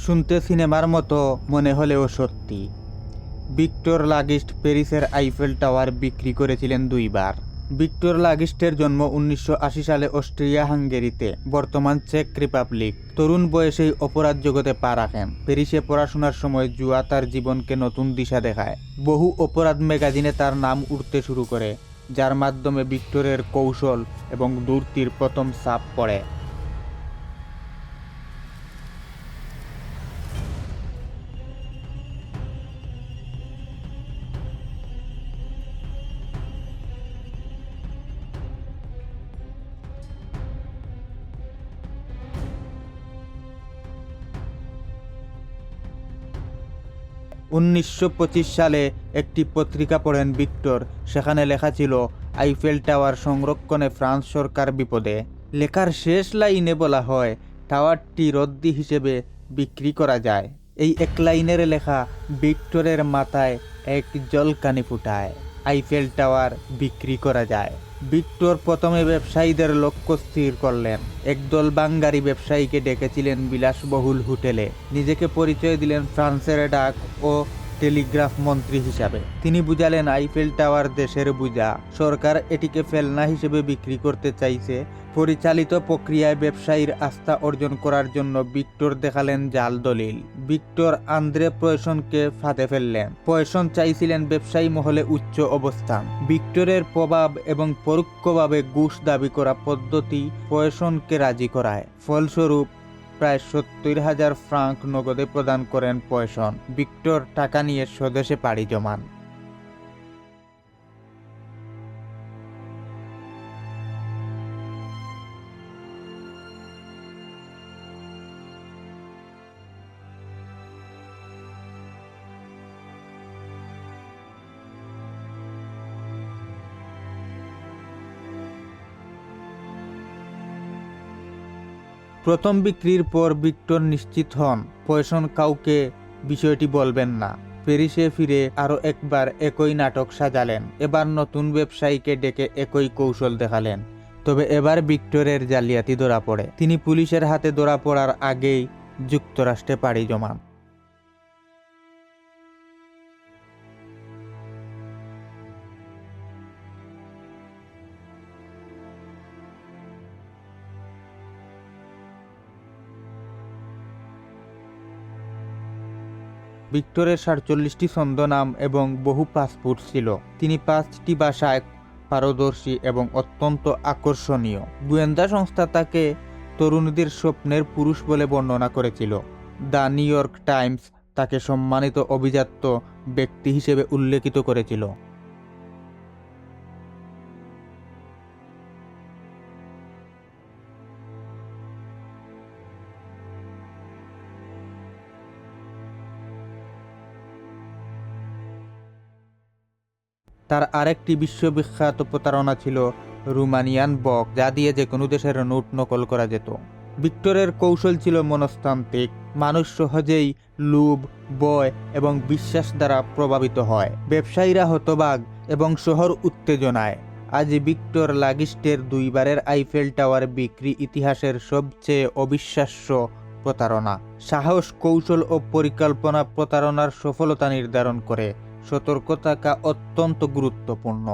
শুনতে সিনেমার মতো মনে হলেও সত্যি। ভিক্টর লাগিস্ট প্যারিসের আইফেল টাওয়ার বিক্রি করেছিলেন 2 বার। ভিক্টর লাগিস্টের জন্ম 1980 সালে অস্ট্রিয়া হাঙ্গেরিতে, বর্তমান চেক রিপাবলিক। তরুণ বয়সেই অপরাধ জগতে পা রাখেন। প্যারিসে পড়াশোনার সময় জুয়া তার জীবনকে নতুন দিশা দেখায়। বহু অপরাধ ম্যাগাজিনে তার নাম উঠতে শুরু করে, যার মাধ্যমে ভিক্টরের কৌশল এবং দূরত্বের প্রথম ছাপ পড়ে। 1925 সালে একটি পত্রিকা পড়েন ভিক্টর। সেখানে লেখা ছিল, আইফেল টাওয়ার সংরক্ষণে ফ্রান্স সরকার বিপদে। লেখার শেষ লাইনে বলা হয়, টাওয়ারটি রদ্দি হিসেবে বিক্রি করা যায়। এই এক লাইনের লেখা ভিক্টরের মাথায় এক জলকানি ফুটায়। আইফেল টাওয়ার বিক্রি করা যায়। ভিক্টর প্রথমে ব্যবসায়ীদের লক্ষ্য স্থির করলেন। একদল বাঙ্গারি ব্যবসায়ীকে ডেকেছিলেন বিলাসবহুল হোটেলে। নিজেকে পরিচয় দিলেন ফ্রান্সের ডাক ও টেলিগ্রাফ মন্ত্রী হিসাবে। তিনি বুঝালেন, আইফেল টাওয়ার দেশের বোঝা, সরকার এটিকে ফেলনা হিসেবে বিক্রি করতে চাইছে। পরিচালিত প্রক্রিয়ায় ব্যবসায়ীর আস্থা অর্জন করার জন্য ভিক্টর দেখালেন জাল দলিল। ভিক্টর আন্দ্রে পয়সনকে ফাঁদে ফেললেন। পয়সন চাইছিলেন ব্যবসায়ী মহলে উচ্চ অবস্থান। ভিক্টরের প্রভাব এবং পরোক্ষভাবে ঘুষ দাবি করা পদ্ধতি পয়সনকে রাজি করায়। ফলস্বরূপ প্রায় 70,000 ফ্রাঙ্ক নগদে প্রদান করেন পয়সন। ভিক্টর টাকা নিয়ে স্বদেশে পাড়ি জমান। প্রথম বিক্রির পর ভিক্টর নিশ্চিত হন, পয়সন কাউকে বিষয়টি বলবেন না। প্যারিসে ফিরে আরও একবার একই নাটক সাজালেন। এবার নতুন ব্যবসায়ীকে ডেকে একই কৌশল দেখালেন। তবে এবার ভিক্টরের জালিয়াতি ধরা পড়ে। তিনি পুলিশের হাতে ধরা পড়ার আগেই যুক্তরাষ্ট্রে পাড়ি জমান। ভিক্টরের 47টি ছদ্মনাম এবং বহু পাসপোর্ট ছিল। তিনি 5টি ভাষায় পারদর্শী এবং অত্যন্ত আকর্ষণীয়। গোয়েন্দা সংস্থা তাকে তরুণীদের স্বপ্নের পুরুষ বলে বর্ণনা করেছিল। দ্য নিউ ইয়র্ক টাইমস তাকে সম্মানিত অভিজাত ব্যক্তি হিসেবে উল্লেখিত করেছিল। তার আরেকটি বিশ্ববিখ্যাত প্রতারণা ছিল রোমানিয়ান বক, যা দিয়ে যে কোনো দেশের নোট নকল করা যেত। ভিক্টরের কৌশল ছিল মনস্তান্ত্রিক। মানুষ সহজেই লোভ, ভয় এবং বিশ্বাস দ্বারা প্রভাবিত হয়। ব্যবসায়ীরা হতবাক এবং শহর উত্তেজনায়। আজ ভিক্টর লাগিস্টের 2 বারের আইফেল টাওয়ার বিক্রি ইতিহাসের সবচেয়ে অবিশ্বাস্য প্রতারণা। সাহস, কৌশল ও পরিকল্পনা প্রতারণার সফলতা নির্ধারণ করে। সতর্ক থাকা অত্যন্ত গুরুত্বপূর্ণ।